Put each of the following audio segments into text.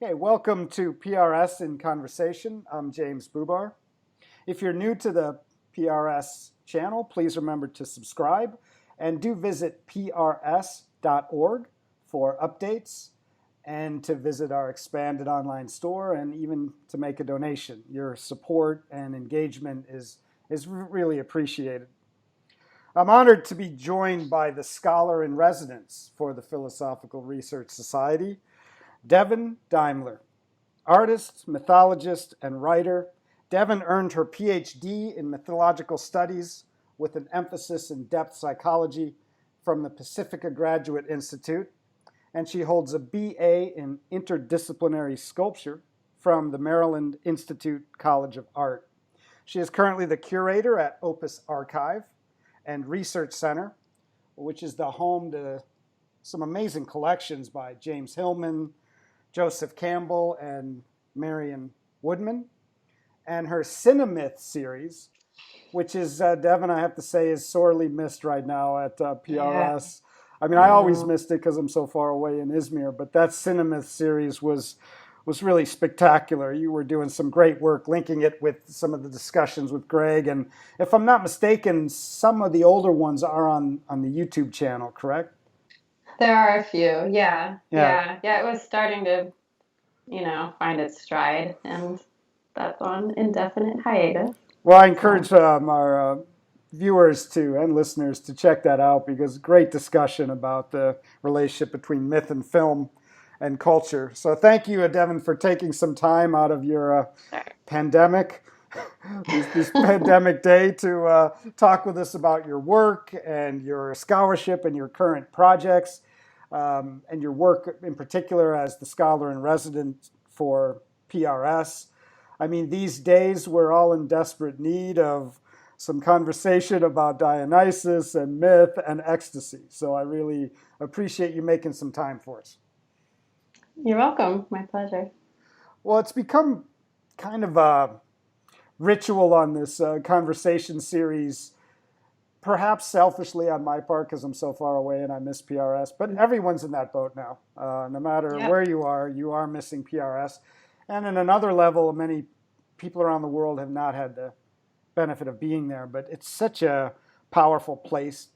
Okay, welcome to PRS in Conversation. I'm James Bubar. If you're new to the PRS channel, please remember to subscribe and do visit prs.org for updates and to visit our expanded online store and even to make a donation. Your support and engagement is really appreciated. I'm honored to be joined by the scholar in residence for the Philosophical Research Society, Devon Deimler. Artist, mythologist, and writer, Devon earned her Ph.D. in Mythological Studies with an emphasis in depth psychology from the Pacifica Graduate Institute, and she holds a B.A. in Interdisciplinary Sculpture from the Maryland Institute College of Art. She is currently the curator at OPUS Archive and Research Center, which is the home to some amazing collections by James Hillman, Joseph Campbell, and Marion Woodman. And her Cinemyth series, which is, Devon, I have to say, is sorely missed right now at PRS. Yeah. I mean, I always missed it because I'm so far away in Izmir, but that Cinemyth series was really spectacular. You were doing some great work linking it with some of the discussions with Greg. And if I'm not mistaken, some of the older ones are on the YouTube channel, correct? There are a few, yeah. It was starting to, find its stride, and that's on indefinite hiatus. Well, I encourage our viewers and listeners to check that out because great discussion about the relationship between myth and film and culture. So thank you, Devon, for taking some time out of your pandemic, this pandemic day to talk with us about your work and your scholarship and your current projects. And your work in particular as the scholar in residence for PRS. I mean, these days we're all in desperate need of some conversation about Dionysos and myth and ecstasy. So I really appreciate you making some time for us. You're welcome. My pleasure. Well, it's become kind of a ritual on this conversation series, perhaps selfishly on my part because I'm so far away and I miss PRS, but everyone's in that boat now. No matter where you are missing PRS. And in another level, many people around the world have not had the benefit of being there, but it's such a powerful place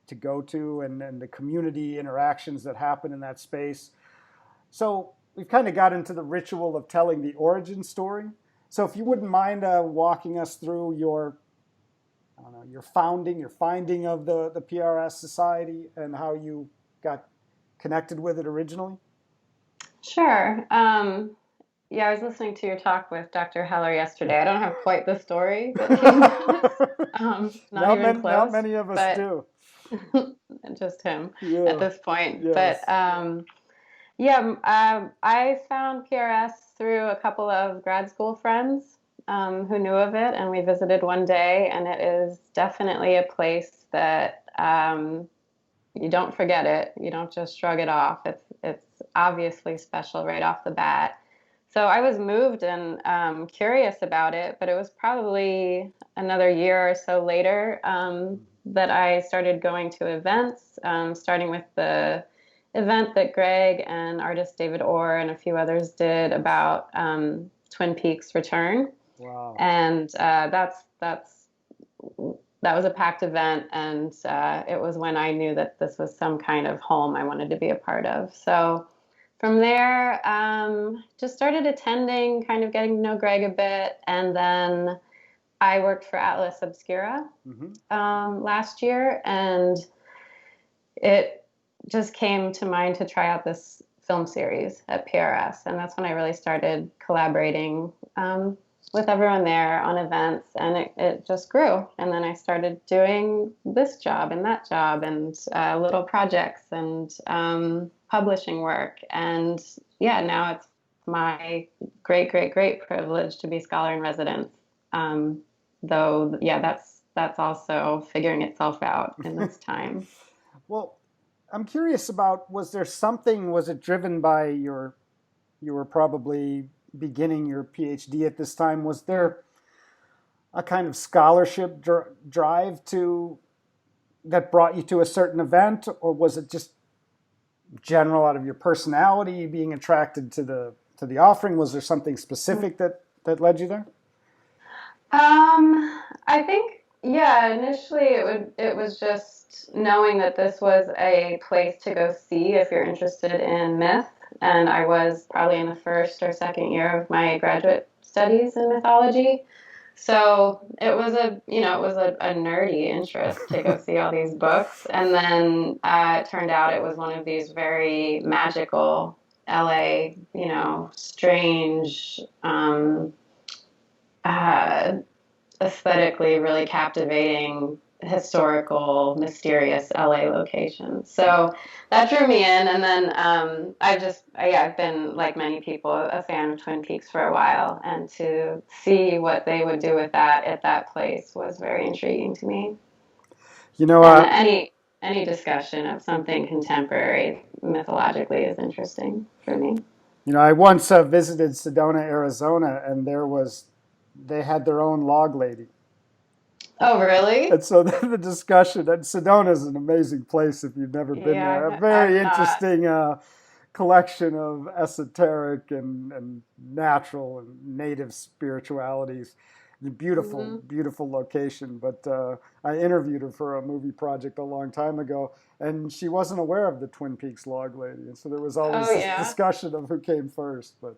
to go to and the community interactions that happen in that space. So we've kind of got into the ritual of telling the origin story. So if you wouldn't mind walking us through your finding of the PRS Society and how you got connected with it originally? Sure. I was listening to your talk with Dr. Heller yesterday. I don't have quite the story that came not even close. Not many of us do. Just him at this point. Yes. But I found PRS through a couple of grad school friends who knew of it, and we visited one day, and it is definitely a place that you don't forget it. You don't just shrug it off. It's obviously special right off the bat. So I was moved and curious about it, but it was probably another year or so later that I started going to events, starting with the event that Greg and artist David Orr and a few others did about Twin Peaks Return. Wow. And that was a packed event, and it was when I knew that this was some kind of home I wanted to be a part of. So from there, just started attending, kind of getting to know Greg a bit, and then I worked for Atlas Obscura last year, and it just came to mind to try out this film series at PRS, and that's when I really started collaborating with everyone there on events, and it just grew. And then I started doing this job and that job and little projects and publishing work. And now it's my great privilege to be scholar in residence. Though, that's also figuring itself out in this time. Well, I'm curious about, was it driven by you were probably beginning your PhD at this time, was there a kind of scholarship drive that brought you to a certain event, or was it just general out of your personality being attracted to the to the offering? Was there something specific that led you there? I think, yeah, initially it was just knowing that this was a place to go see if you're interested in myth. And I was probably in the first or second year of my graduate studies in mythology. So it was a nerdy interest to go see all these books. And then it turned out it was one of these very magical LA, strange, uh, aesthetically really captivating, historical, mysterious LA locations. So that drew me in, and then I've been, like many people, a fan of Twin Peaks for a while, and to see what they would do with that at that place was very intriguing to me. You know, And any discussion of something contemporary mythologically is interesting for me. I once visited Sedona, Arizona, and they had their own log lady. Oh, really? And so the discussion, and Sedona is an amazing place if you've never been there. A very interesting collection of esoteric and natural and native spiritualities. Beautiful, beautiful location. But I interviewed her for a movie project a long time ago, and she wasn't aware of the Twin Peaks log lady. And so there was always this discussion of who came first. But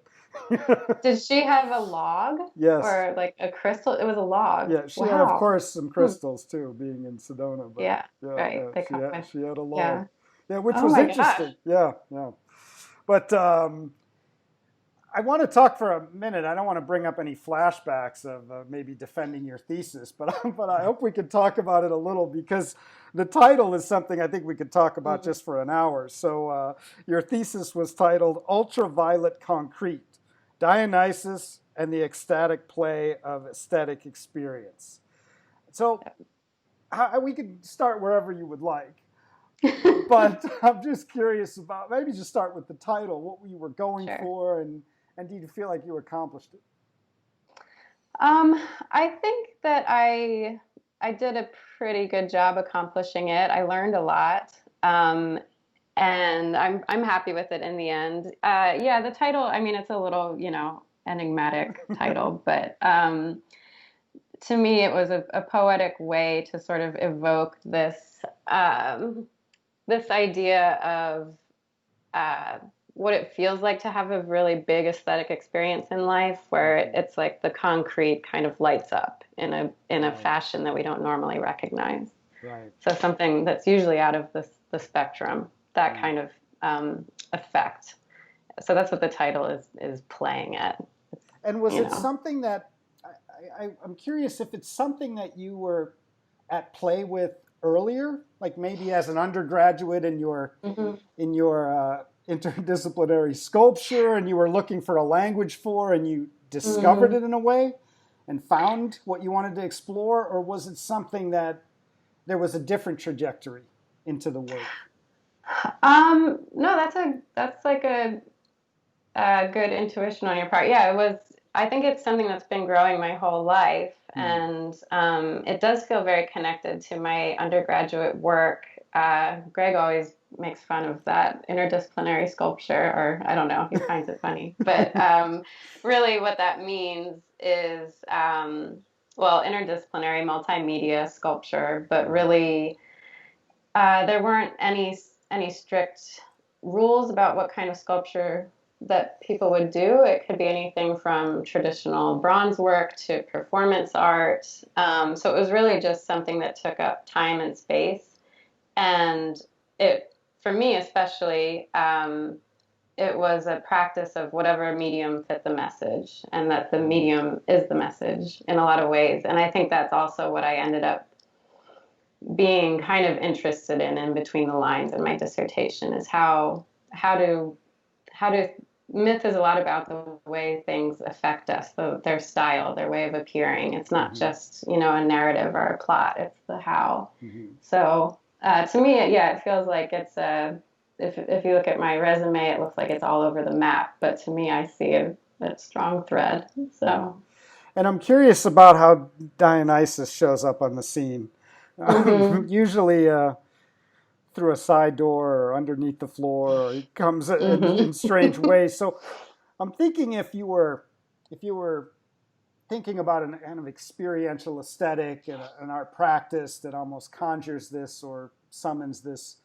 did she have a log? Yes. Or like a crystal? It was a log. Yeah, she had, of course, some crystals too, being in Sedona. But right. She had a log. Yeah, which was interesting. Gosh. Yeah. But I want to talk for a minute. I don't want to bring up any flashbacks of maybe defending your thesis, but I hope we can talk about it a little, because the title is something I think we could talk about just for an hour. So your thesis was titled Ultraviolet Concrete, Dionysos and the Ecstatic Play of Aesthetic Experience. So we could start wherever you would like. But I'm just curious about, maybe just start with the title, what you were going for, and do you feel like you accomplished it? I think that I did a pretty good job accomplishing it. I learned a lot, and I'm happy with it in the end. The title, I mean, it's a little, enigmatic title, but to me, it was a poetic way to sort of evoke this this idea of what it feels like to have a really big aesthetic experience in life, where it's like the concrete kind of lights up in a fashion that we don't normally recognize. Right. So something that's usually out of the spectrum, that kind of effect. So that's what the title is playing at. And was it something that I'm curious if it's something that you were at play with earlier, like maybe as an undergraduate in your interdisciplinary sculpture, and you were looking for a language for, and you discovered it in a way and found what you wanted to explore, or was it something that there was a different trajectory into the work? No, that's like a good intuition on your part. Yeah, it was. I think it's something that's been growing my whole life, and it does feel very connected to my undergraduate work. Greg always makes fun of that interdisciplinary sculpture, or I don't know, he finds it funny. But really what that means is, interdisciplinary multimedia sculpture, but really there weren't any strict rules about what kind of sculpture that people would do. It could be anything from traditional bronze work to performance art. So it was really just something that took up time and space. And it, for me especially, it was a practice of whatever medium fit the message, and that the medium is the message in a lot of ways. And I think that's also what I ended up being kind of interested in between the lines in my dissertation, is how do myth is a lot about the way things affect us, their style, their way of appearing. It's not just, a narrative or a plot, it's the how. So to me, it feels like it's if you look at my resume, it looks like it's all over the map, but to me, I see a strong thread. So, and I'm curious about how Dionysos shows up on the scene. Usually through a side door or underneath the floor, or he comes in strange ways. So I'm thinking if you were thinking about an kind of experiential aesthetic and an art practice that almost conjures this or summons this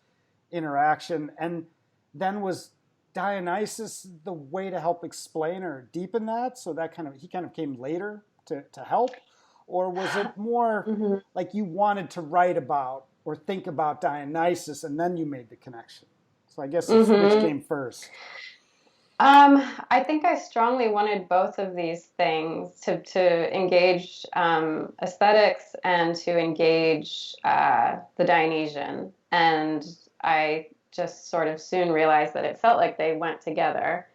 interaction, and then was Dionysus the way to help explain or deepen that? So that he kind of came later to help, or was it more Mhm. like you wanted to write about or think about Dionysus and then you made the connection? So I guess it's which Mhm. came first. I think I strongly wanted both of these things to engage aesthetics and to engage the Dionysian. And I just sort of soon realized that it felt like they went together.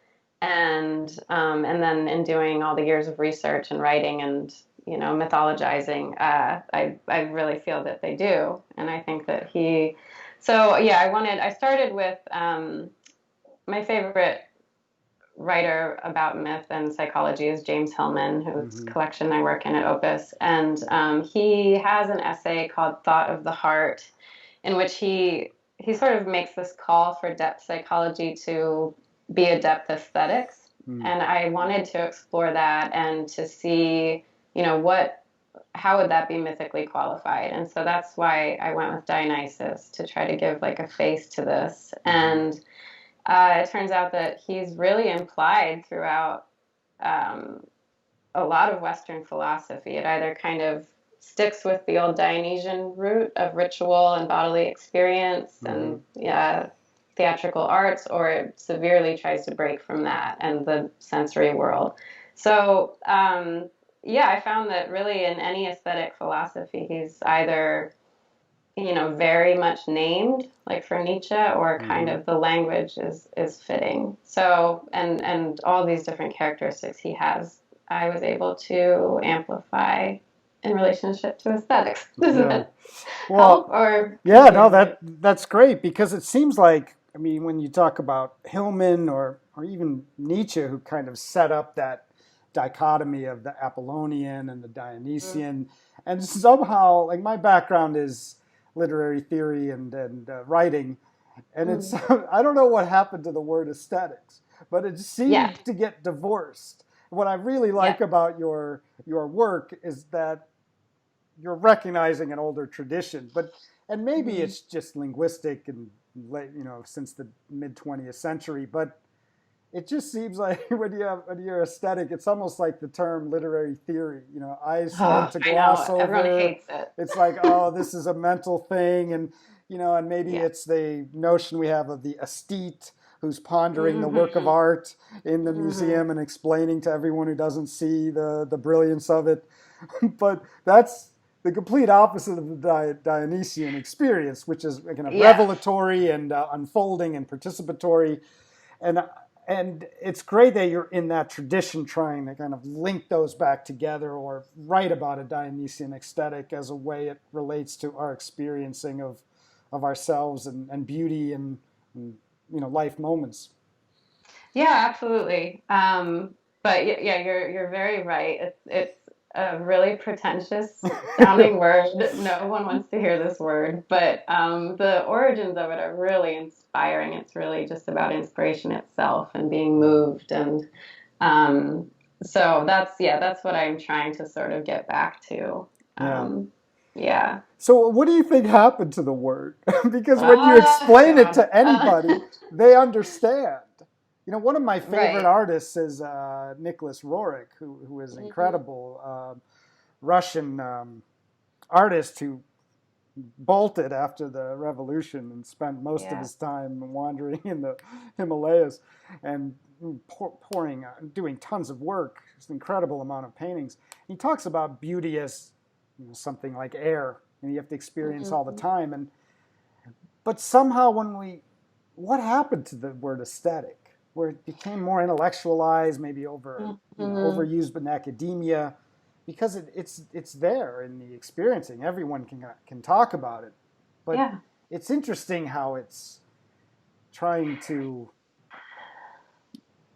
And then in doing all the years of research and writing and mythologizing, I really feel that they do. And I think that so yeah, I started with my favorite writer about myth and psychology is James Hillman, whose Mm-hmm. collection I work in at OPUS. And he has an essay called Thought of the Heart, in which he sort of makes this call for depth psychology to be a depth aesthetics. Mm. And I wanted to explore that and to see, how would that be mythically qualified? And so that's why I went with Dionysus to try to give like a face to this. Mm-hmm. And it turns out that he's really implied throughout um, a lot of Western philosophy. It either kind of sticks with the old Dionysian root of ritual and bodily experience Mm-hmm. and theatrical arts, or it severely tries to break from that and the sensory world. So, yeah, I found that really in any aesthetic philosophy, he's either very much named, like for Nietzsche, or kind Mm-hmm. of the language is fitting. So, and all these different characteristics he has, I was able to amplify in relationship to aesthetics. Does Yeah. that help Well, or yeah, no, confuse you? that's great because it seems like, I mean, when you talk about Hillman or even Nietzsche, who kind of set up that dichotomy of the Apollonian and the Dionysian, and somehow, like my background is literary theory and writing, and it's Mm-hmm. I don't know what happened to the word aesthetics, but it Yeah, seemed to get divorced. What I really yeah, like about your work is that you're recognizing an older tradition, but and maybe hmm it's just linguistic and since the mid 20th century, but it just seems like when you're aesthetic, it's almost like the term literary theory. I start oh, to I know. gloss Everyone over. hates it. It's like, oh, this is a mental thing, and maybe Yeah. it's the notion we have of the aesthete who's pondering the work of hmm art in the hmm museum and explaining to everyone who doesn't see the brilliance of it. But that's the complete opposite of the Dionysian experience, which is kind of Yeah. revelatory and unfolding and participatory. And and it's great that you're in that tradition trying to kind of link those back together or write about a Dionysian aesthetic as a way it relates to our experiencing of ourselves and beauty and life moments. Yeah, absolutely. But yeah, you're very right. It's a really pretentious sounding word. No one wants to hear this word, but the origins of it are really inspiring. It's really just about inspiration itself and being Yeah. moved, and um, so that's what I'm trying to sort of get back to. Yeah. Um, yeah. So what do you think happened to the word? Because when you Oh explain it God. to anybody, they understand. One of my favorite Right. artists is Nicholas Roerich, who is hmm incredible Russian artist who bolted after the revolution and spent most of Yeah. his time wandering in the Himalayas and pouring, doing tons of work, just an incredible amount of paintings. He talks about beauty as something like air, and you have to experience all the hmm time. But somehow what happened to the word aesthetic, where it became more intellectualized, maybe hmm overused in academia, because it's there in the experiencing. Everyone can talk about it, but Yeah. it's interesting how it's trying to,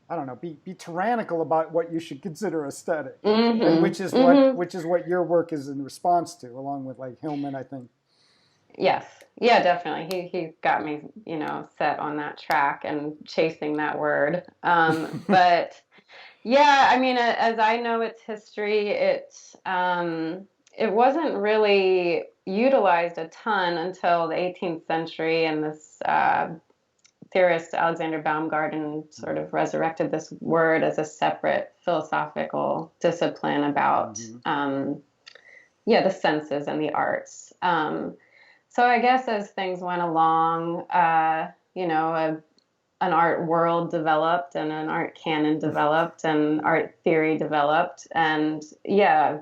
I don't know, be tyrannical about what you should consider aesthetic, and hmm hmm which is what your work is in response to, along with like Hillman, I think. Yes. Yeah, definitely. He got me, set on that track and chasing that word. But Yeah, I mean, as I know its history, it wasn't really utilized a ton until the 18th century, and this theorist Alexander Baumgarten sort of resurrected this word as a separate philosophical discipline about, Mm-hmm. yeah, the senses and the arts. So I guess as things went along, an art world developed and an art canon developed and art theory developed. And yeah,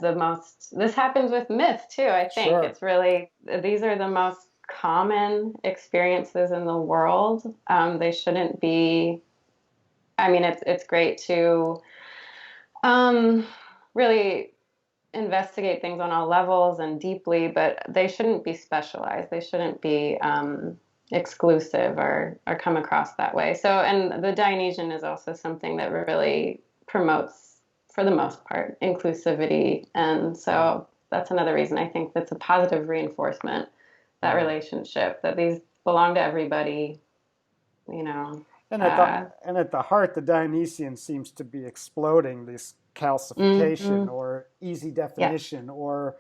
this happens with myth too, I think. Sure. It's really, these are the most common experiences in the world. They shouldn't be, I mean, it's great to um, really investigate things on all levels and deeply, but they shouldn't be specialized. They shouldn't be exclusive or come across that way. So, and the Dionysian is also something that really promotes, for the most part, inclusivity. And Right. so that's another reason I think that's a positive reinforcement, that Right. relationship, that these belong to everybody, you know. And Uh, at the heart, the Dionysian seems to be exploding this calcification mhm. or easy Yeah, definition or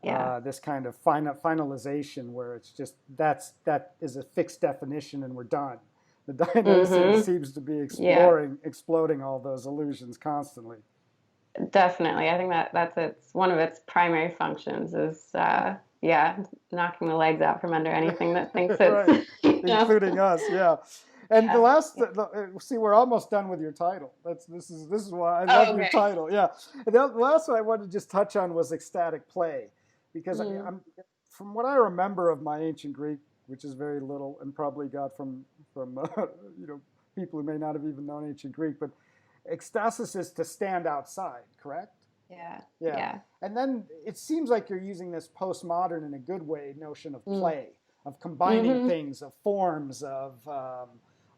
yeah. this kind of finalization where it's just that is a fixed definition and we're done. The Dionysian Hmm. seems to be Yeah. exploding all those illusions constantly. Definitely. I think that's one of its primary functions is yeah, knocking the legs out from under anything that thinks it's Right, you know. including us, yeah. And Yeah. see, we're almost done with your title. This is why I love Oh, your okay. title. Yeah. And the last one I wanted to just touch on was ecstatic play, because Mm. I'm from what I remember of my ancient Greek, which is very little, and probably got from you know, people who may not have even known ancient Greek, but ecstasis is to stand outside, correct? Yeah. Yeah. Yeah. And then it seems like you're using this postmodern in a good way notion of Mm. play, of combining Hmm. things, of forms, of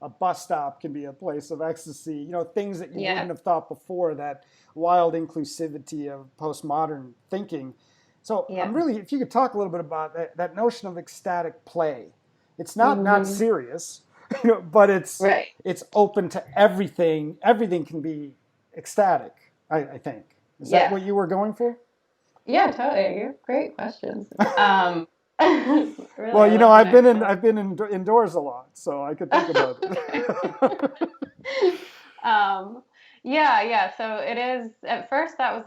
a bus stop can be a place of ecstasy, you know, things that you Yeah. wouldn't have thought before, that wild inclusivity of postmodern thinking. So I'm Yeah. really, if you could talk a little bit about that notion of ecstatic play. It's not Hmm. serious, you know, but Right. it's open to everything. Everything can be ecstatic, I think. Is that Yeah. what you were going for? Yeah, totally. You have great questions. Really, Well, I you know, love when I feel I've been indoors a lot, so I could think about okay. it. Um, yeah, yeah. So it is, at first, that was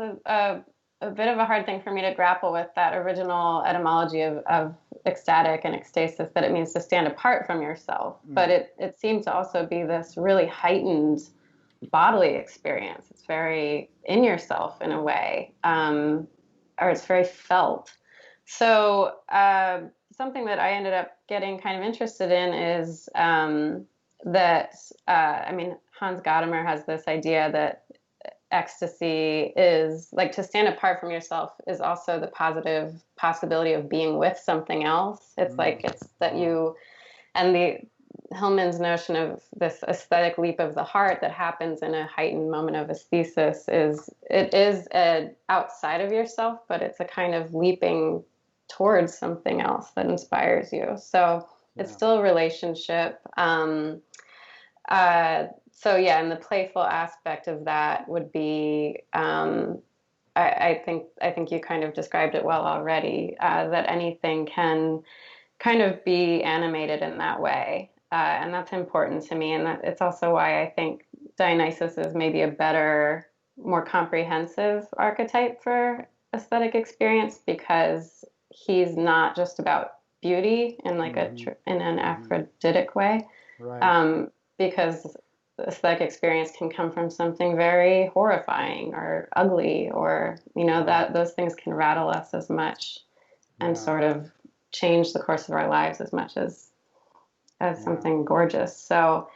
a bit of a hard thing for me to grapple with, that original etymology of ecstatic and ecstasis, that it means to stand apart from yourself. But Mm, it seemed to also be this really heightened bodily experience. It's very in yourself in a way, or it's very felt. So, something that I ended up getting kind of interested in is that, I mean, Hans Gadamer has this idea that ecstasy is like, to stand apart from yourself is also the positive possibility of being with something else. It's like, mm, it's that wow. you, and the Hillman's notion of this aesthetic leap of the heart that happens in a heightened moment of aesthesis is, it is outside of yourself, but it's a kind of leaping towards something else that inspires you. So it's Yeah. still a relationship. So yeah, and the playful aspect of that would be, I think you kind of described it well already. That anything can kind of be animated in that way. And that's important to me. And it's also why I think Dionysos is maybe a better, more comprehensive archetype for aesthetic experience, because he's not just about beauty in like Hmm. in an Hmm. Aphroditic way. Right. Um, because aesthetic experience can come from something very horrifying or ugly, or, Right. that those things can rattle us as much and Yeah. sort of change the course of our lives as much as Yeah. something gorgeous. So,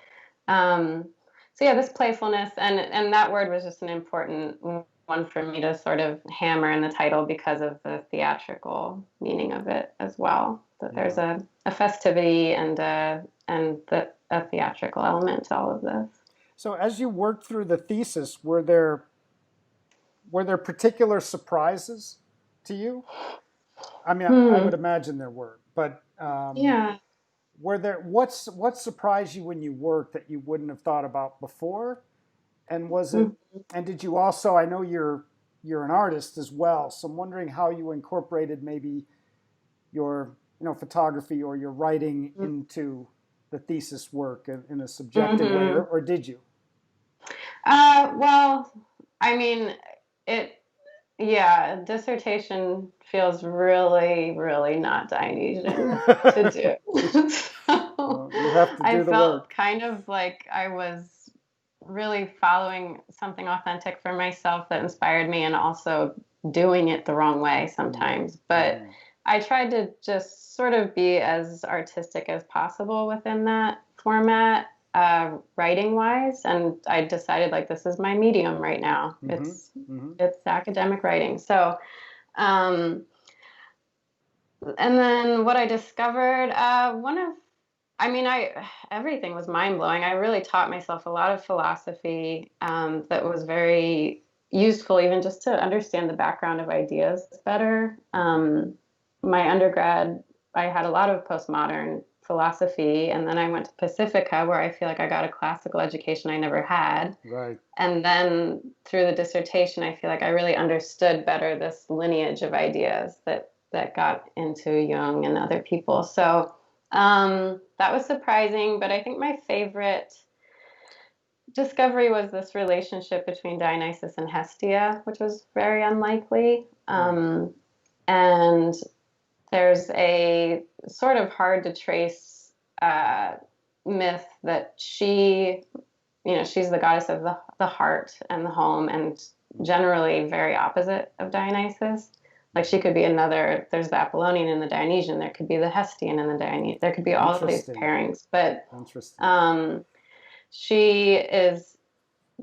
um, so yeah, this playfulness, and that word was just an important one for me to sort of hammer in the title, because of the theatrical meaning of it as well. That there's Yeah. a festivity a theatrical element to all of this. So as you worked through the thesis, were there particular surprises to you? I mean, I would Hmm. imagine there were, but Yeah. were there what surprised you when you worked that you wouldn't have thought about before? And was it? And did you also? I know you're an artist as well, so I'm wondering how you incorporated maybe your photography or your writing into the thesis work in a subjective way, or did you? Well, I mean, it, yeah, dissertation feels really, really not Dionysian to do. So Well, you have to I do the felt work. kind of like I was really following something authentic for myself that inspired me and also doing it the wrong way sometimes. But Mm-hmm. I tried to just sort of be as artistic as possible within that format, writing wise. And I decided like this is my medium right now. Mm-hmm. Mm-hmm. It's academic writing. So, um, and then what I discovered, I mean, everything was mind blowing. I really taught myself a lot of philosophy that was very useful, even just to understand the background of ideas better. My undergrad, I had a lot of postmodern philosophy, and then I went to Pacifica, where I feel like I got a classical education I never had. Right. And then through the dissertation, I feel like I really understood better this lineage of ideas that got into Jung and other people. So that was surprising, but I think my favorite discovery was this relationship between Dionysus and Hestia, which was very unlikely. Right. And there's a sort of hard to trace myth that she's the goddess of the heart and the home, and generally very opposite of Dionysus. Like she could be another, there's the Apollonian and the Dionysian, there could be the Hestian and the Dionysian, there could be all of these Interesting. pairings, but Interesting. she is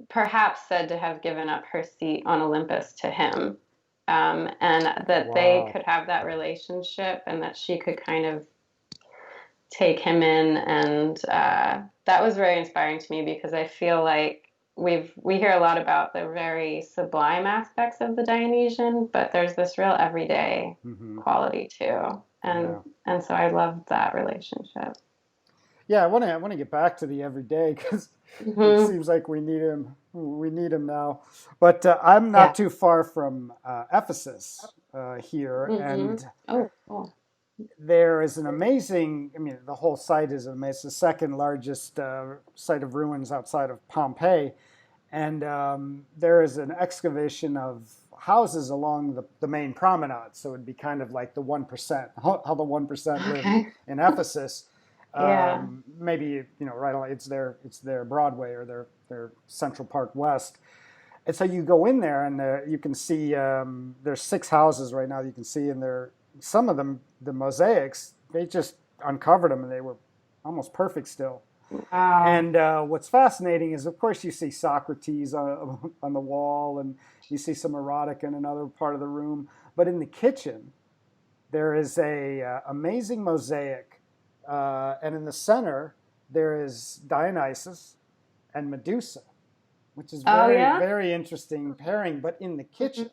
perhaps said to have given up her seat on Olympus to him, and that they Wow. could have that relationship and that she could kind of take him in, and that was very inspiring to me because I feel like we hear a lot about the very sublime aspects of the Dionysian, but there's this real everyday Mm-hmm. quality too, and Yeah. and so I loved that relationship. Yeah, I want to get back to the everyday because it Hmm. seems like we need him. We need him now. But I'm Yeah. not too far from Ephesus here, Hmm. and Oh, cool. there is an amazing. I mean, the whole site is amazing. It's the second largest site of ruins outside of Pompeii, and there is an excavation of houses along the main promenade. So it'd be kind of like the 1%, how the 1% live Okay. in Ephesus. Yeah. Maybe right along, it's their Broadway or their Central Park West. And so you go in there and you can see there's 6 houses right now you can see, and there some of them the mosaics they just uncovered them and they were almost perfect still. Wow. And what's fascinating is, of course, you see Socrates on the wall, and you see some erotica in another part of the room. But in the kitchen, there is a amazing mosaic, and in the center there is Dionysus and Medusa, which is Oh very yeah. very interesting pairing. But in the kitchen,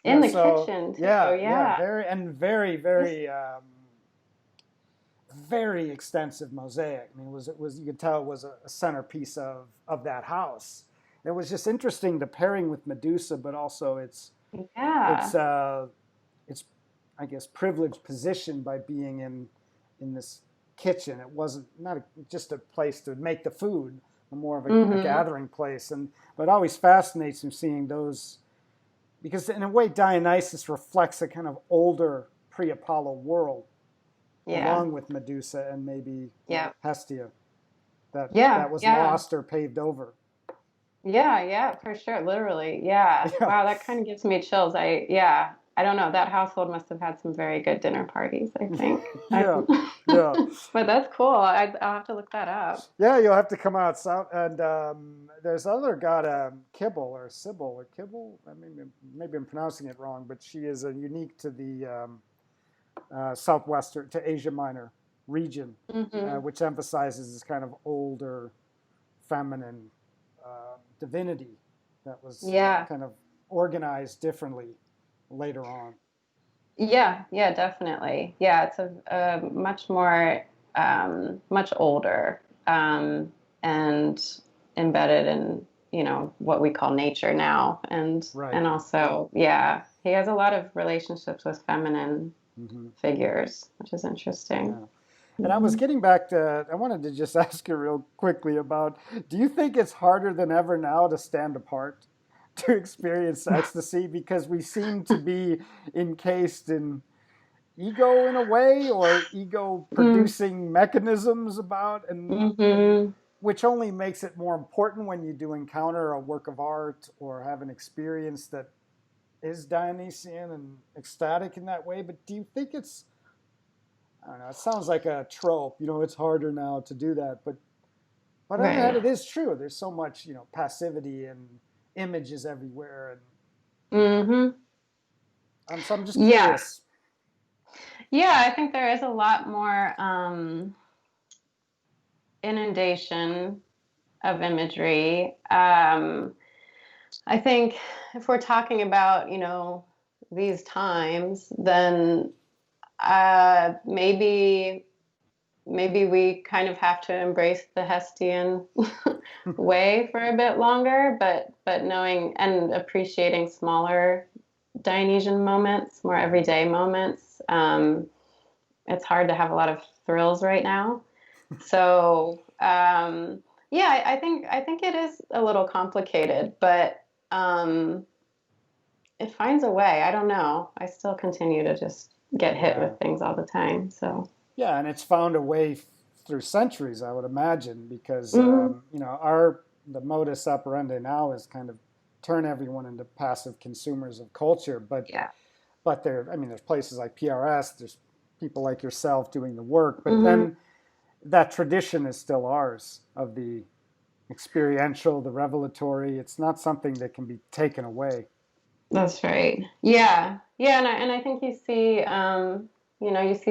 In the so kitchen too. yeah, Yeah. very and very This. very. Very extensive mosaic. I mean, it was you could tell it was a centerpiece of that house. It was just interesting the pairing with Medusa, but also it's Yeah. uh, it's I guess privileged position by being in this kitchen. It wasn't not just a place to make the food, but more of a Hmm. gathering place. And but it always fascinates me seeing those because in a way Dionysus reflects a kind of older pre-Apollo world Yeah. along with Medusa and maybe Yeah. Hestia that Yeah. was Yeah. lost or paved over. Yeah. Yeah. For sure. Literally. Yeah. Yeah, Wow. That kind of gives me chills. Yeah. I don't know. That household must have had some very good dinner parties, I think. yeah, yeah, But that's cool. I'll have to look that up. yeah. You'll have to come out south. And there's other god, Kibble or Sybil or Kibble. I mean, maybe I'm pronouncing it wrong, but she is unique to the southwestern to Asia Minor region, Hmm. which emphasizes this kind of older feminine divinity that was Yeah. kind of organized differently later on. Yeah, yeah, definitely. Yeah, it's a much more, much older, and embedded in, what we call nature now. And Right. and also, yeah, he has a lot of relationships with feminine Hmm. figures, which is interesting. Yeah. And I was Hmm. getting back to, I wanted to just ask you real quickly about, do you think it's harder than ever now to stand apart, to experience ecstasy? Because we seem to be encased in ego in a way, or ego producing mechanisms about, and Mm-hmm. which only makes it more important when you do encounter a work of art or have an experience that is Dionysian and ecstatic in that way. But do you think it's, I don't know, it sounds like a trope, it's harder now to do that. But on the other hand, Right. it is true. There's so much, passivity and images everywhere. And, Mm-hmm. so I'm just Yeah. curious. Yeah, I think there is a lot more inundation of imagery. I think if we're talking about, these times, then maybe we kind of have to embrace the Hestian way for a bit longer, but knowing and appreciating smaller Dionysian moments, more everyday moments. It's hard to have a lot of thrills right now. So yeah, I think it is a little complicated, but um, it finds a way. I don't know. I still continue to just get hit Yeah. with things all the time. So Yeah. And it's found a way through centuries, I would imagine, because, mhm. the modus operandi now is kind of turn everyone into passive consumers of culture. Yeah. But there's places like PRS, there's people like yourself doing the work, but Hmm. then that tradition is still ours of the experiential, the revelatory. It's not something that can be taken away. That's right. Yeah. Yeah, and I think you see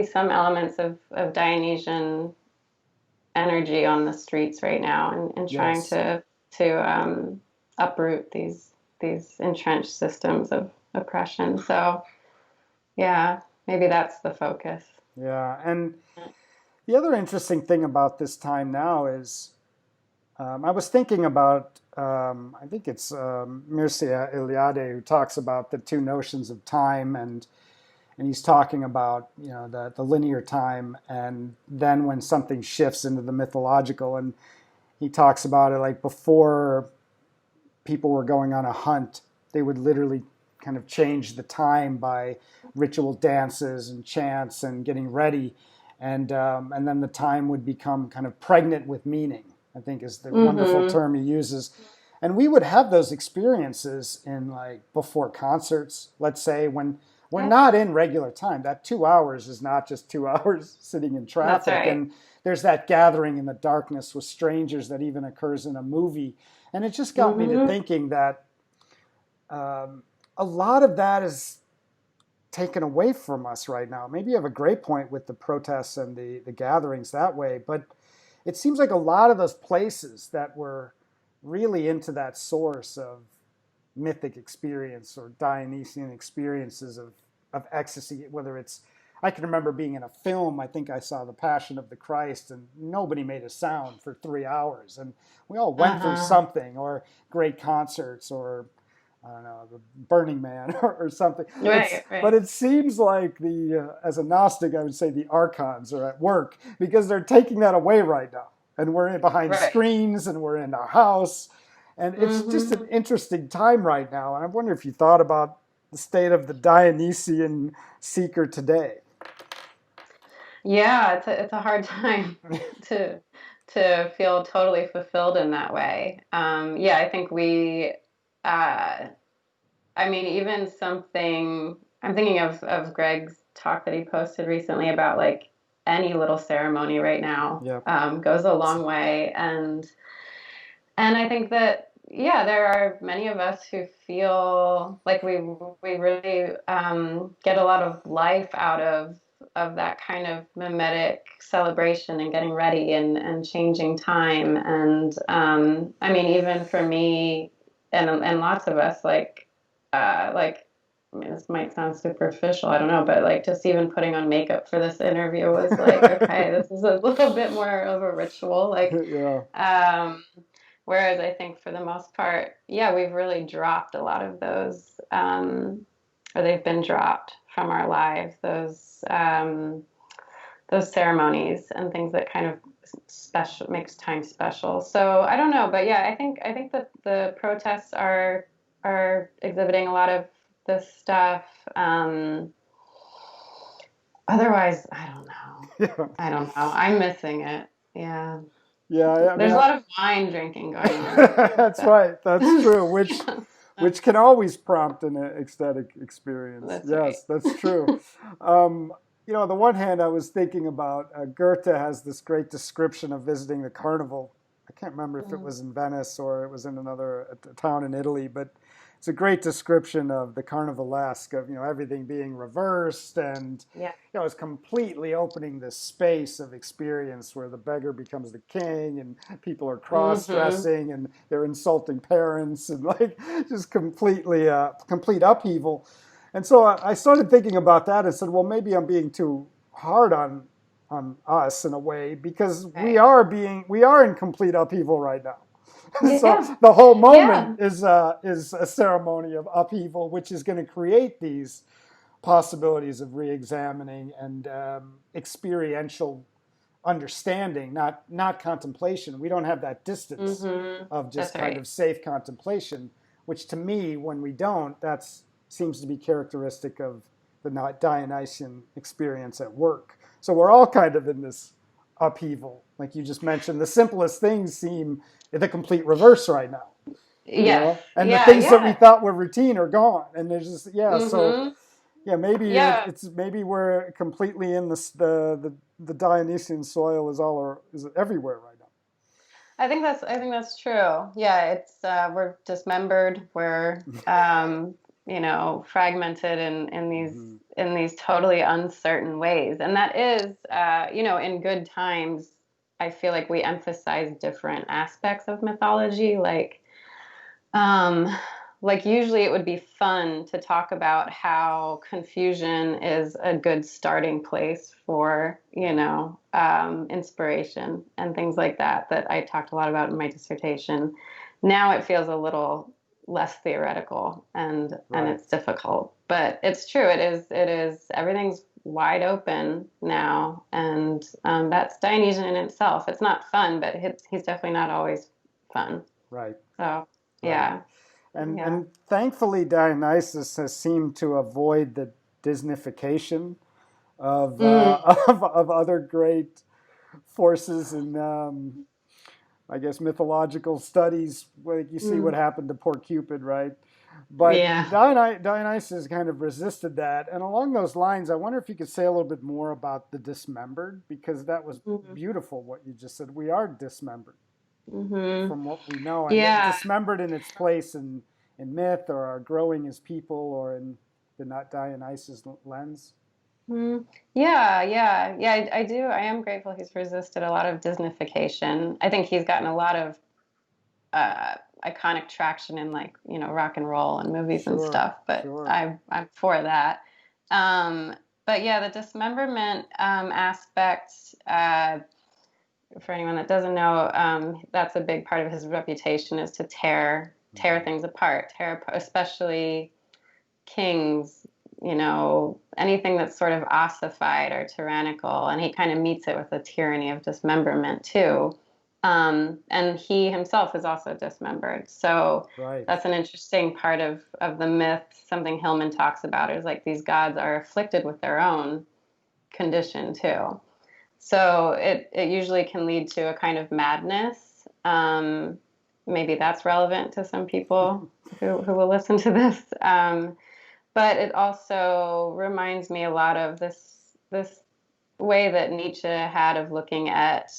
some elements of Dionysian energy on the streets right now, and trying Yes. to uproot these entrenched systems of oppression. So yeah, maybe that's the focus. Yeah. And the other interesting thing about this time now is I was thinking about, I think it's Mircea Eliade who talks about the two notions of time, and he's talking about the linear time, and then when something shifts into the mythological. And he talks about it like before people were going on a hunt, they would literally kind of change the time by ritual dances and chants and getting ready, and then the time would become kind of pregnant with meaning, I think is the wonderful Mm-hmm. term he uses. And we would have those experiences in like before concerts, let's say, when we're Yep. not in regular time. That 2 hours is not just 2 hours sitting in That's traffic. right. And there's that gathering in the darkness with strangers that even occurs in a movie. And it just got me to Mm-hmm. thinking that um, a lot of that is taken away from us right now. Maybe you have a great point with the protests and the gatherings that way, but it seems like a lot of those places that were really into that source of mythic experience or Dionysian experiences of ecstasy, whether it's, I can remember being in a film, I think I saw The Passion of the Christ, and nobody made a sound for 3 hours. And we all went through Uh-huh. something, or great concerts, or I don't know, the Burning Man or something. Right, But right. it seems like as a Gnostic, I would say the archons are at work because they're taking that away right now. And we're behind Right. screens and we're in our house. And it's just an Mm-hmm. interesting time right now. And I wonder if you thought about the state of the Dionysian seeker today. Yeah, it's a hard time to to feel totally fulfilled in that way. Yeah, I think uh, I mean, even something I'm thinking of Greg's talk that he posted recently about like any little ceremony right now Yeah. goes a long way, and I think that yeah, there are many of us who feel like we really get a lot of life out of that kind of mimetic celebration and getting ready and changing time. And I mean, even for me and lots of us, like I mean, this might sound superficial, I don't know, but like just even putting on makeup for this interview was like, okay, this is a little bit more of a ritual. Like, Yeah. um, Whereas I think for the most part, yeah, we've really dropped a lot of those, or they've been dropped from our lives, those ceremonies and things that kind of special makes time special. So I don't know, but yeah, I think that the protests are exhibiting a lot of this stuff. Otherwise, I don't know. Yeah, I don't know. I'm missing it. Yeah. yeah. I mean, There's a lot of wine drinking going on. that's So right. That's true. yeah, Which can always prompt an ecstatic experience. that's right. Yes, that's true. Um, on the one hand, I was thinking about Goethe has this great description of visiting the carnival. I can't remember if it Mm, was in Venice or it was in another town in Italy, but it's a great description of the carnivalesque of everything being reversed and yeah. it's completely opening this space of experience where the beggar becomes the king and people are Hmm. cross-dressing and they're insulting parents and like just completely complete upheaval. And so I started thinking about that and said, well, maybe I'm being too hard on us in a way because we Right. are we are in complete upheaval right now. So Yeah. the whole moment Yeah. is a ceremony of upheaval, which is going to create these possibilities of re-examining and experiential understanding, not contemplation. We don't have that distance of just That's kind right. of safe contemplation, which to me, when we don't, that seems to be characteristic of the Dionysian experience at work. So we're all kind of in this upheaval, like you just mentioned. The simplest things seem the complete reverse right now, Yes. and the Yeah. things that we Yeah. thought were routine are gone, and there's just so Hmm. maybe Yeah. maybe we're completely in the Dionysian soil is everywhere right now. I think that's true. Yeah, it's we're dismembered. We're fragmented in these Hmm. totally uncertain ways. And that is in good times, I feel like we emphasize different aspects of mythology, um, usually it would be fun to talk about how confusion is a good starting place for, inspiration and things like that I talked a lot about in my dissertation. Now it feels a little less theoretical and Right, it's difficult. But it's true, it is everything's wide open now and that's Dionysian in itself. It's not fun, but he's definitely not always fun. right, So right. yeah. Yeah. And thankfully Dionysus has seemed to avoid the Disneyfication of Mm, of other great forces in I guess mythological studies. Like you see what mm, happened to poor Cupid, right? But yeah. Dionysus kind of resisted that. And along those lines, I wonder if you could say a little bit more about the Dismembered, because that was Hmm. beautiful what you just said. We are dismembered Hmm. from what we know, and Yeah. dismembered in its place in myth or are growing as people or in the not Dionysus lens. Mm. Yeah, yeah, yeah. I do. I am grateful he's resisted a lot of Disneyfication. I think he's gotten a lot of uh, iconic traction in rock and roll and movies and Sure, stuff. But sure. I'm for that. Um, but yeah, the dismemberment aspect. For anyone that doesn't know, that's a big part of his reputation is to tear Mhm. things apart, especially kings, anything that's sort of ossified or tyrannical. And he kind of meets it with the tyranny of dismemberment too. And he himself is also dismembered. So Right. that's an interesting part of the myth. Something Hillman talks about is like these gods are afflicted with their own condition too. So it usually can lead to a kind of madness. Maybe that's relevant to some people who will listen to this. But it also reminds me a lot of this way that Nietzsche had of looking at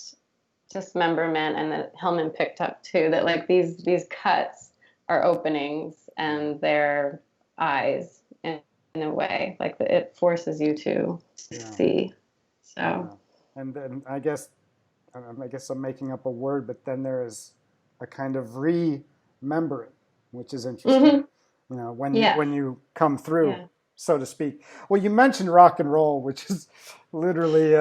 dismemberment, and that Hillman picked up too. That like these cuts are openings, Yeah. and they're eyes in a way. It forces you to Yeah. see. So. Yeah. And then I guess I'm making up a word, but then there is a kind of remembering, which is interesting. Hmm. When Yes. you come through, Yeah. so to speak. Well, you mentioned rock and roll, which is literally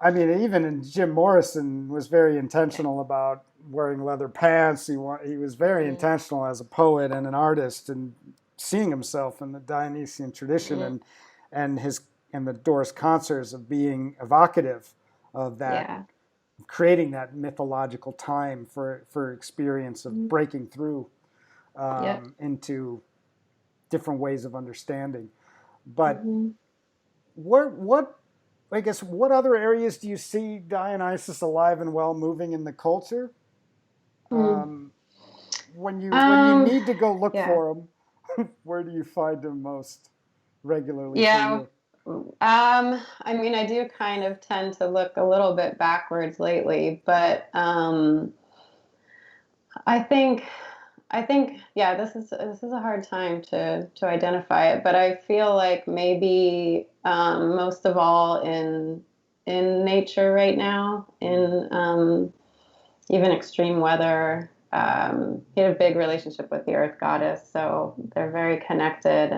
I mean, even Jim Morrison was very intentional about wearing leather pants. He was very Mm-hmm. intentional as a poet and an artist, and seeing himself in the Dionysian tradition, Mm-hmm. and his and the Doors concerts of being evocative of that, Yeah. creating that mythological time for experience of Mm-hmm. breaking through Yep. into different ways of understanding. But Mm-hmm. what I guess what other areas do you see Dionysus alive and well moving in the culture? Mm. Um, when you need to go look Yeah. for them, where do you find them most regularly for Yeah. you? I mean, I do kind of tend to look a little bit backwards lately, but I think yeah, this is a hard time to identify it, but I feel like maybe most of all in nature right now, in even extreme weather. He had a big relationship with the earth goddess, so they're very connected,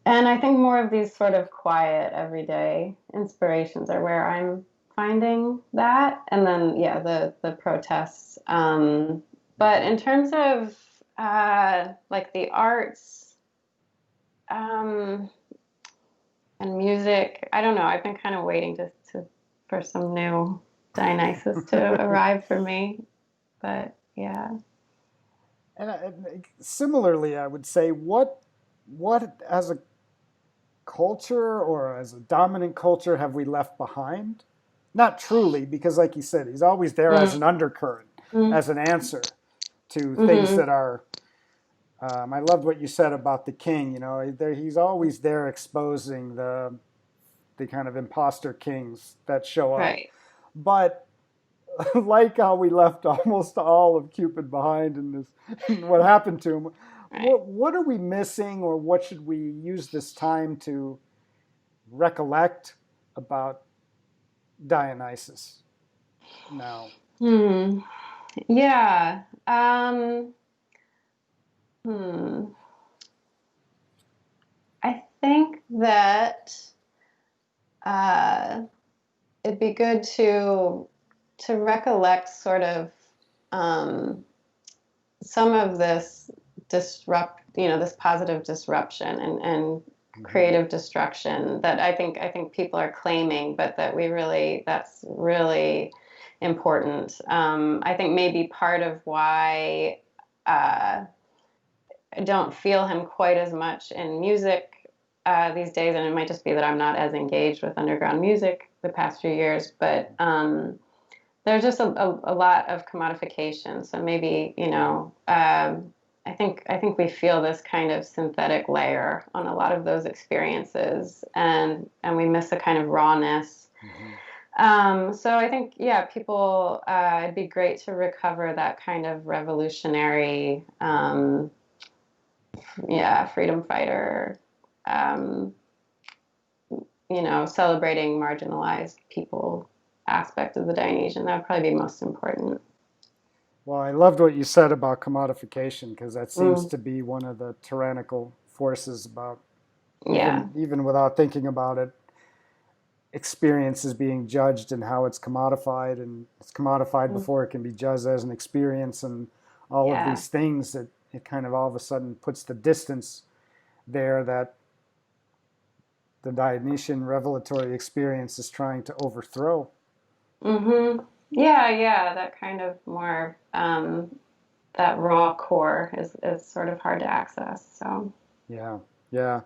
and I think more of these sort of quiet, everyday inspirations are where I'm finding that. And then, yeah, the protests. But in terms of like the arts um, and music, I don't know. I've been kind of waiting for some new Dionysus to arrive for me. But yeah. And similarly, I would say what as a culture or as a dominant culture have we left behind? Not truly, because like you said, he's always there as an undercurrent, Mm-hmm. as an answer to things Mm-hmm. that are. I loved what you said about the king. You know, he's always there exposing the kind of imposter kings that show up. Right. But like how we left almost all of Cupid behind in this, what happened to him. Right. What are we missing, or what should we use this time to recollect about Dionysus now? Hmm. Yeah. Hmm. I think that uh, it'd be good to recollect sort of um, some of this this positive disruption and Mm-hmm. creative destruction that I think people are claiming, but that's really important. I think maybe part of why I don't feel him quite as much in music these days, and it might just be that I'm not as engaged with underground music the past few years. But there's just a lot of commodification. So maybe I think we feel this kind of synthetic layer on a lot of those experiences, and we miss a kind of rawness. Mm-hmm. So I think, yeah, people, it'd be great to recover that kind of revolutionary, yeah, freedom fighter, um, celebrating marginalized people aspect of the Dionysian. That would probably be most important. Well, I loved what you said about commodification, because that seems Mm, to be one of the tyrannical forces about, yeah. even without thinking about it, experience is being judged and how it's commodified, and it's commodified Mm, before it can be judged as an experience, and all of yeah. these things that it kind of all of a sudden puts the distance there that the Dionysian revelatory experience is trying to overthrow. Yeah, yeah. That kind of more, that raw core is sort of hard to access. So, Yeah, yeah.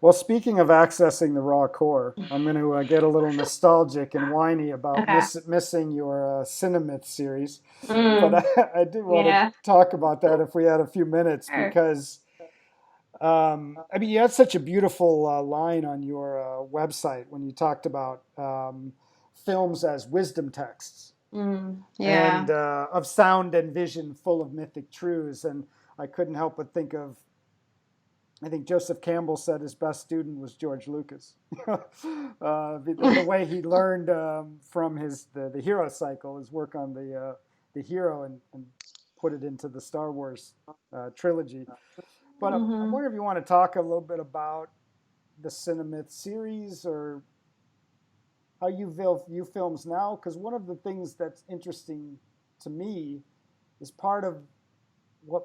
Well, speaking of accessing the raw core, I'm going to get a little nostalgic and whiny about okay. missing your Cinemyth series, but Mm, I did want to yeah. talk about that if we had a few minutes, Sure. because I mean, you had such a beautiful line on your website when you talked about films as wisdom texts, and Yeah. of sound and vision full of mythic truths. And I couldn't help but think of, I think Joseph Campbell said his best student was George Lucas. The way he learned from the hero cycle, his work on the hero, and put it into the Star Wars trilogy. But I hmm wonder if you want to talk a little bit about the Cinemyth series, or how you view films now, because one of the things that's interesting to me is part of what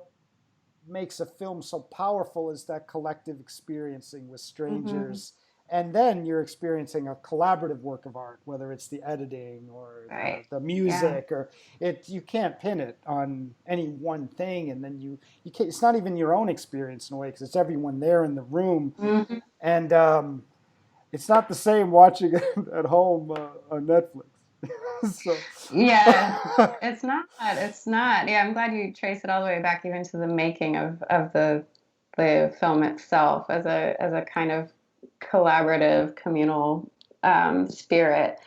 makes a film so powerful is that collective experiencing with Mm-hmm. strangers. And then you're experiencing a collaborative work of art, whether it's the editing or Right. the Yeah. music, or you can't pin it on any one thing. And then you can't, it's not even your own experience in a way, because it's everyone there in the room. Hmm. And it's not the same watching it at home on Netflix. So, Yeah. It's not. It's not. Yeah, I'm glad you trace it all the way back even to the making of the film itself as a kind of collaborative communal spirit.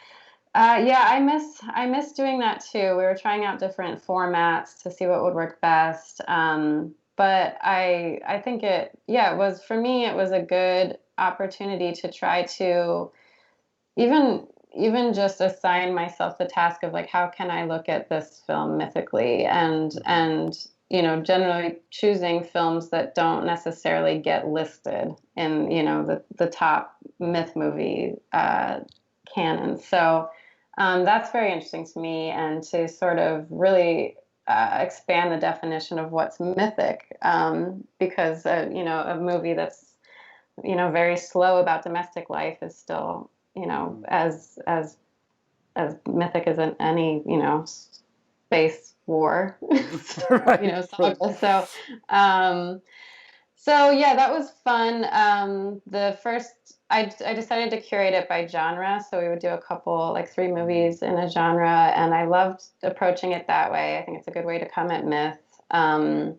Yeah, I miss doing that too. We were trying out different formats to see what would work best. But I think it was for me it was a good opportunity to try to even even just assign myself the task of like how can I look at this film mythically mhm, generally choosing films that don't necessarily get listed in the top myth movie canon. So that's very interesting to me, and to sort of really expand the definition of what's mythic, because a movie that's very slow about domestic life is still mhm. as mythic as in any space war Right, right. saga. Um, so yeah, that was fun. The first, I decided to curate it by genre, so we would do a couple, like three Mm, movies in a genre, and I loved approaching it that way. I think it's a good way to come at myth. Um,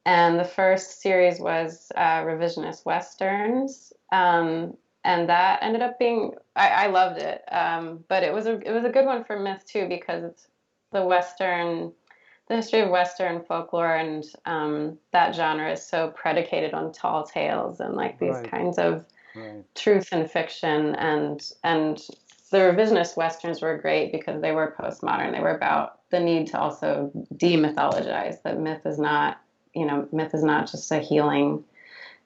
and the first series was revisionist westerns, and that ended up being I loved it, but it was a good one for myth too because it's the western the history of Western folklore and that genre is so predicated on tall tales and like these right, kinds of right. truth and fiction, and the revisionist westerns were great because they were postmodern. They were about the need to also demythologize that myth is not just a healing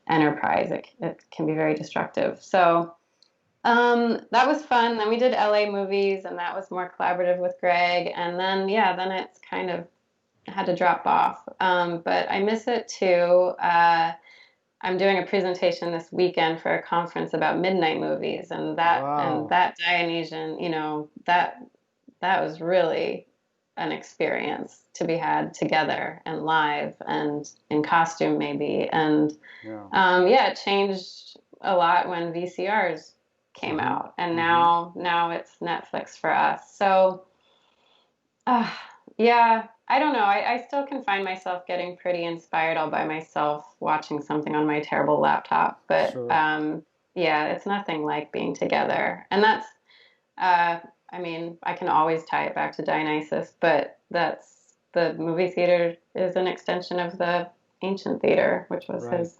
enterprise. It can be very destructive. So that was fun. Then we did LA movies, and that was more collaborative with Greg. And then, yeah, then it's kind of had to drop off. But I miss it too. I'm doing a presentation this weekend for a conference about midnight movies, and Wow. that Dionysian, that was really an experience to be had together and live and in costume maybe. And Yeah. yeah, it changed a lot when VCRs came Mm-hmm. out, and Mm-hmm. now it's Netflix for us. So uh, yeah, I don't know. I still can find myself getting pretty inspired all by myself watching something on my terrible laptop. But Sure. yeah, it's nothing like being together. And that's, uh, I mean, I can always tie it back to Dionysus, but that's the movie theater is an extension of the ancient theater, which was Right. his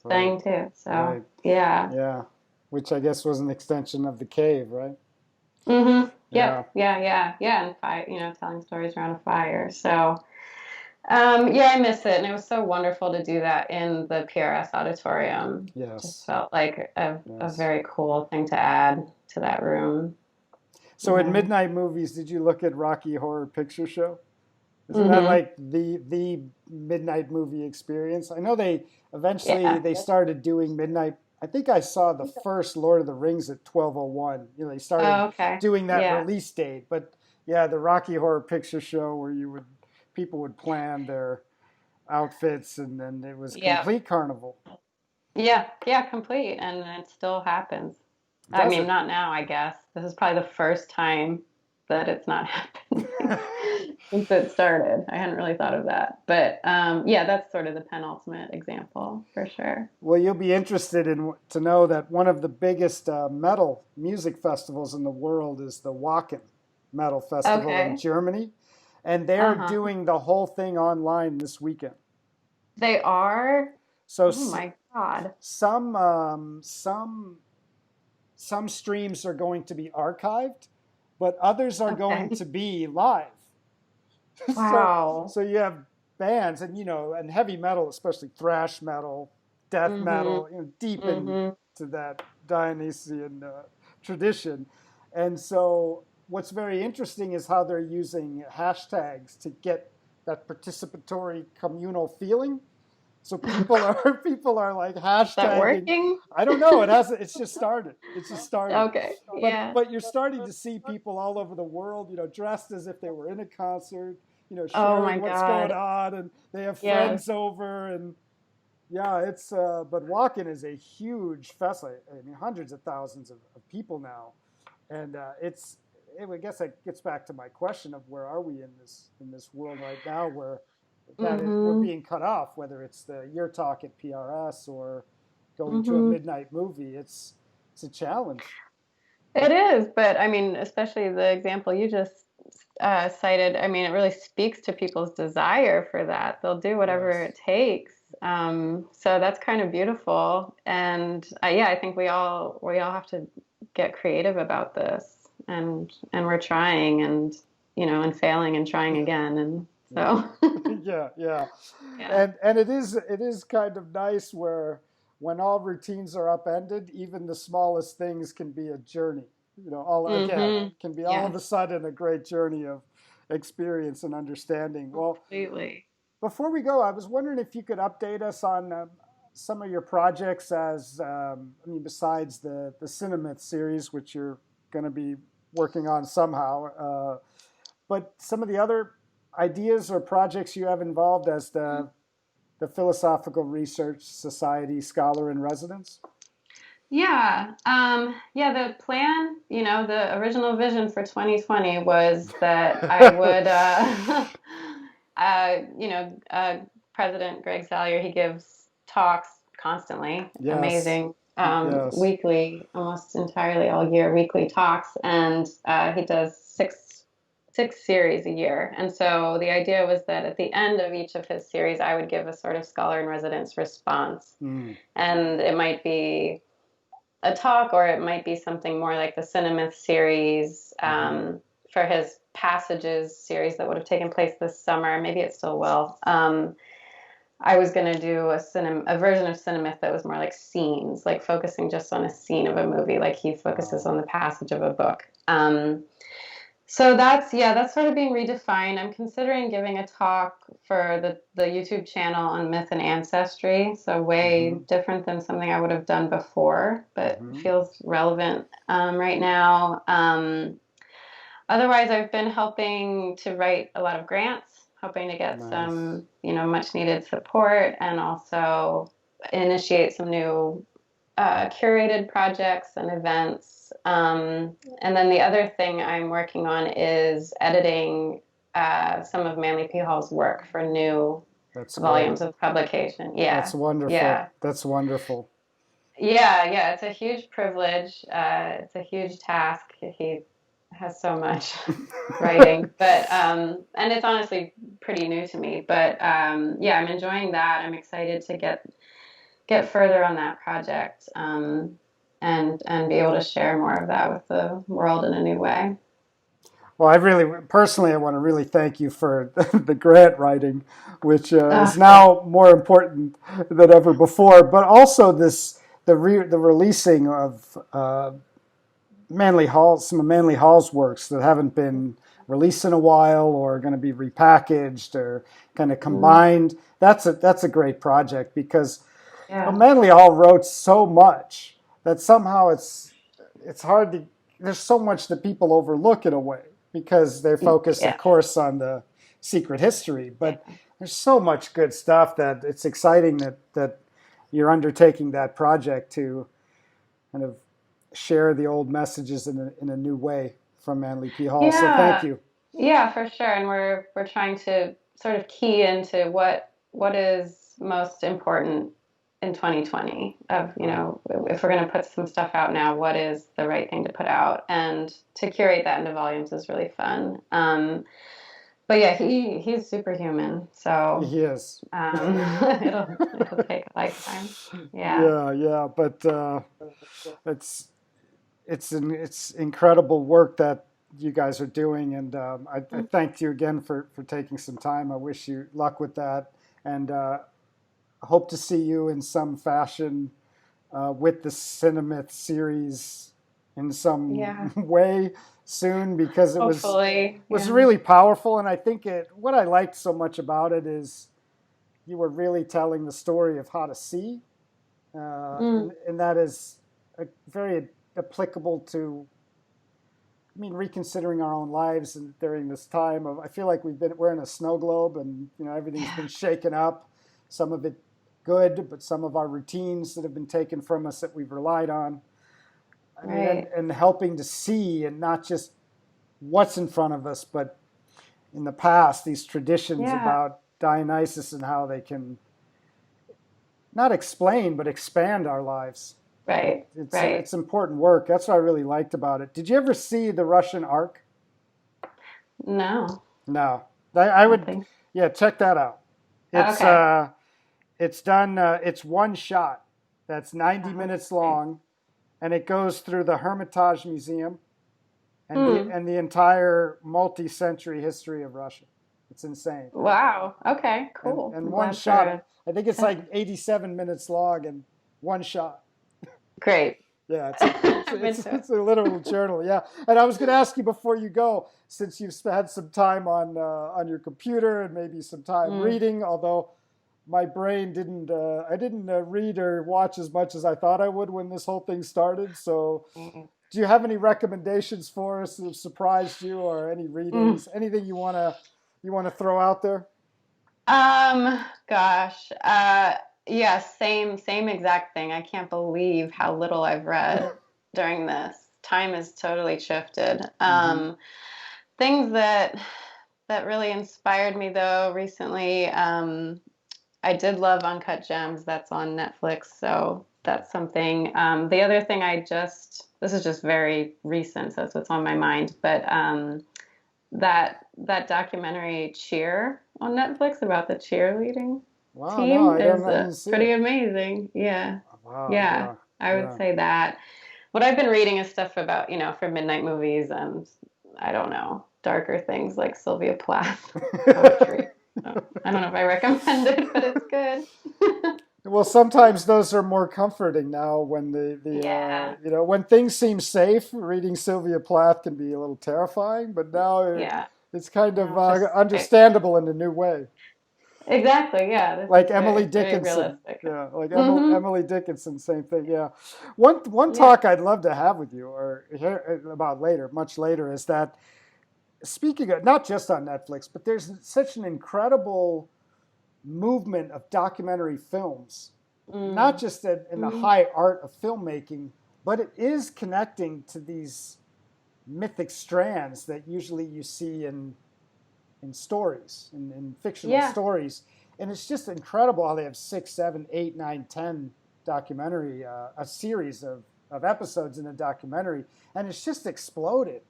Right. thing too. So Right. yeah. Yeah. Which I guess was an extension of the cave, right? Mm-hmm. Yeah. Yep. Yeah. And fire, telling stories around a fire. So. Yeah, I miss it, and it was so wonderful to do that in the PRS auditorium. Just Yes. felt like a Yes. very cool thing to add to that room. So at Yeah. Midnight Movies, did you look at Rocky Horror Picture Show? Isn't that Mm-hmm. like the midnight movie experience? I know they eventually Yeah. they started doing midnight. I think I saw the first Lord of the Rings at 12:01. They started Oh, okay. doing that Yeah. release date. But yeah, the Rocky Horror Picture Show where people would plan their outfits, and then it was Yeah. complete carnival. Yeah. Yeah. Complete, and it still happens. I Does mean, it? not now, I guess. This is probably the first time that it's not happening since it started. I hadn't really thought of that. But yeah, that's sort of the penultimate example for sure. Well, you'll be interested in to know that one of the biggest metal music festivals in the world is the Wacken Metal Festival in Okay. Germany, and they're Uh-huh. doing the whole thing online this weekend. They are? So Oh my God. some some streams are going to be archived, but others are going Okay. to be live. so Wow. so you have bands, and and heavy metal, especially thrash metal, death Mm-hmm. metal, deep into Mm-hmm. that Dionysian tradition. And so what's very interesting is how they're using hashtags to get that participatory communal feeling. So people are like Is that hashtagging. working? I don't know. It hasn't. It's just started. It's just started. Okay. Yeah. But you're starting to see people all over the world, dressed as if they were in a concert, Oh my sharing what's going God. on, and they have Yes. friends over, and yeah, it's. But walk-in is a huge festival. I mean, hundreds of thousands of people now, and it's. I guess that gets back to my question of where are we in this world right now where that is we're Mm-hmm. being cut off, whether it's your talk at PRS or going to a Mm-hmm. midnight movie. It's a challenge. It is, but I mean, especially the example you just cited, I mean, it really speaks to people's desire for that. They'll do whatever Yes. it takes. So that's kind of beautiful. And yeah, I think we all have to get creative about this, and we're trying, and and failing and trying again, and Yeah. so Yeah, yeah. yeah. And it is kind of nice where when all routines are upended, even the smallest things can be a journey. All again Mm-hmm. can be all of a Yes, sudden a great journey of experience and understanding. Well, completely. before we go, I was wondering if you could update us on some of your projects I mean, besides the Cinemyth series, which you're going to be working on somehow, but some of the other ideas or projects you have involved as the Philosophical Research Society Scholar in Residence. Yeah, yeah, the plan, the original vision for 2020 was that I would, President Greg Salyer, he gives talks constantly, Yes, amazing, yes. weekly, almost entirely all year, weekly talks, and he does six series a year. And so the idea was that at the end of each of his series, I would give a sort of scholar in residence response. Mm. And it might be a talk, or it might be something more like the Cinemyth series, Hmm. for his Passages series that would have taken place this summer. Maybe it still will. I was going to do a version of Cinemyth that was more like scenes, like focusing just on a scene of a movie, like he focuses Wow. on the passage of a book. So that's sort of being redefined. I'm considering giving a talk for the YouTube channel on myth and ancestry. So way Hmm. different than something I would have done before, but Hmm. feels relevant right now. Otherwise, I've been helping to write a lot of grants, hoping to get Nice. some, much needed support, and also initiate some new curated projects and events. And then the other thing I'm working on is editing some of Manly P. Hall's work for new That's great. volumes of publication. That's Yeah, wonderful. yeah. That's wonderful. Yeah. It's a huge privilege. It's a huge task. He has so much writing, but and it's honestly pretty new to me. But yeah, I'm enjoying that. I'm excited to get further on that project, and be able to share more of that with the world in a new way. Well, I really, personally, I want to really thank you for the grant writing, which is Yeah. now more important than ever before. But also the releasing of some of Manly Hall's works that haven't been released in a while or going to be repackaged or kind of Mm, combined. That's a great project because yeah. Manly Hall wrote so much that somehow it's hard to. There's so much that people overlook in a way because they're focused, of Yeah. course, on the secret history. Yeah. But there's so much good stuff that it's exciting that you're undertaking that project to kind of share the old messages in a new way from Manly P. Hall. So thank Yeah. you. Yeah, for sure. And we're trying to sort of key into what is most important in 2020 of, Right. if we're going to put some stuff out now, what is the right thing to put out? And to curate that into volumes is really fun. But yeah, he's superhuman. So He is. it'll take a lifetime. Yeah. Yeah, yeah, but it's it's incredible work that you guys are doing, and I thank you again for taking some time. I wish you luck with that, and hope to see you in some fashion with the Cinemyth series in some Yeah. way soon, because Hopefully. was Yeah. really powerful. And I think what I liked so much about it is you were really telling the story of how to see, Mm. and that is very applicable to, I mean, reconsidering our own lives and during this time of, I feel like we're in a snow globe, and everything's been Yeah. shaken up. Some of it good, but some of our routines that have been taken from us that we've relied on. I mean, Right. and helping to see, and not just what's in front of us, but in the past, these traditions Yeah. about Dionysos and how they can not explain but expand our lives. Right. Right. It's important work. That's what I really liked about it. Did you ever see the Russian Ark? No, No, I I don't would. think. Yeah, check that out. It's Okay. uh, it's done. It's one shot. That's 90 Oh, minutes okay. long, and it goes through the Hermitage Museum Hmm. and the entire multi-century history of Russia. It's insane. Wow. Okay. Cool. And I'm one glad shot. for. I think it's like 87 minutes long, and one shot. Great. Yeah, I'm into it. it's a literal journal. Yeah, and I was going to ask you before you go, since you've had some time on your computer and maybe some time Mm. reading, although my brain didn't, I didn't read or watch as much as I thought I would when this whole thing started. So, Mm. do you have any recommendations for us that have surprised you, or any Mm. readings, anything you wanna throw out there? Gosh. Yeah, same exact thing. I can't believe how little I've read during this. Time has totally shifted. Hmm. Things that really inspired me though recently. I did love Uncut Gems. That's on Netflix, so that's something. The other thing this is just very recent, so it's what's on my mind, but that documentary Cheer on Netflix about the cheerleading Wow, no, team is I didn't see pretty it. amazing. Yeah. Wow, Yeah. yeah, I would yeah. say that. What I've been reading is stuff about, for midnight movies and I don't know, darker things like Sylvia Plath poetry. So, I don't know if I recommend it, but it's good. Well, sometimes those are more comforting now when Yeah. when things seem safe. Reading Sylvia Plath can be a little terrifying, but now Yeah. it's kind of No, it's just understandable in a new way. exactly. Yeah. This Like is Emily very Dickinson, realistic. yeah, like Mm-hmm. Emily Dickinson, same thing. Yeah, one Yeah. talk I'd love to have with you, or hear about later, much later, is that, speaking of not just on Netflix, but there's such an incredible movement of documentary films, not Mm. just in the Mm. high art of filmmaking, but it is connecting to these mythic strands that usually you see in stories, in fictional Yeah. stories. And it's just incredible how they have 6, 7, 8, 9, 10 documentary, a series of episodes in a documentary, and it's just exploded.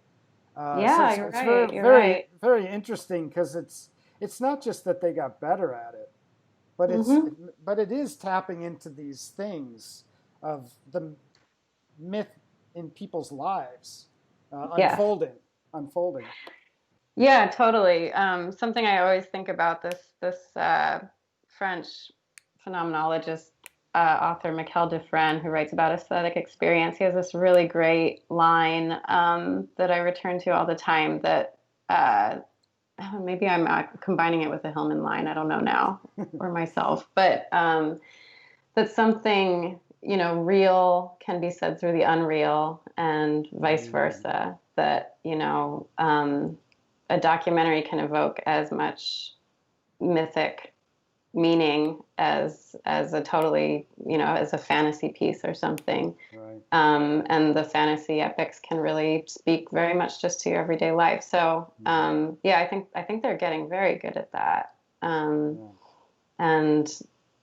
So Yeah, you're it's very, right. You're very, right. very interesting, because it's not just that they got better at it, but Mm-hmm. it is tapping into these things of the myth in people's lives, Yes. unfolding. Yeah, totally. Something I always think about this French phenomenologist author Michel Dufresne, who writes about aesthetic experience. He has this really great line that I return to all the time. That maybe I'm combining it with the Hillman line. I don't know now, or myself, but that something real can be said through the unreal, and vice Mm, versa. That a documentary can evoke as much mythic meaning as a totally as a fantasy piece or something. right. And the fantasy epics can really speak very much just to your everyday life. So Mm, yeah, I think they're getting very good at that. Um, yeah. and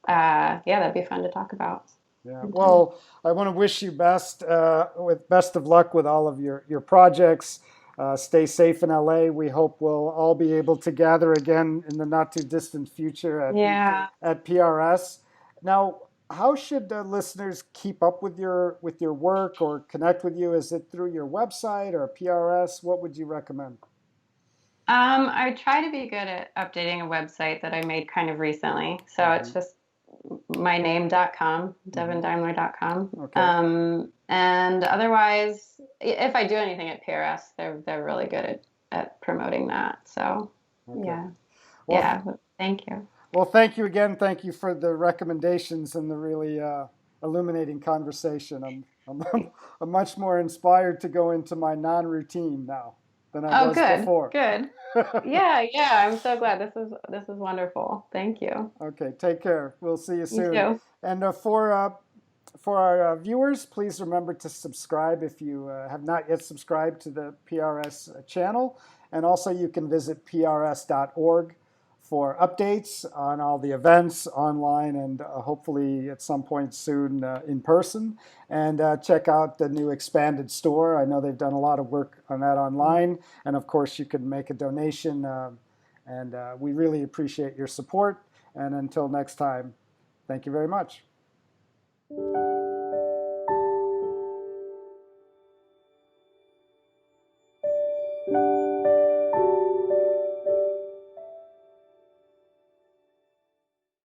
yeah, that'd be fun to talk about Yeah. sometime. Well, I want to wish you with best of luck with all of your projects. Stay safe in LA. We hope we'll all be able to gather again in the not too distant future Yeah. at PRS. Now, how should listeners keep up with your work or connect with you? Is it through your website or PRS? What would you recommend? I try to be good at updating a website that I made kind of recently. So it's Hmm. just myname.com, devondeimler.com. Okay. And otherwise, if I do anything at PRS, they're really good at promoting that. So, Okay. yeah. Well, Yeah, thank you. Well, thank you again. Thank you for the recommendations and the really illuminating conversation. I'm much more inspired to go into my non-routine now than I Oh, was good, before. good. Yeah, I'm so glad. This is wonderful. Thank you. Okay, take care. We'll see you You soon. too. And for our viewers, please remember to subscribe if you have not yet subscribed to the PRS channel. And also you can visit prs.org for updates on all the events online and hopefully at some point soon in person. And check out the new expanded store. I know they've done a lot of work on that online. And of course, you can make a donation. And we really appreciate your support. And until next time, thank you very much.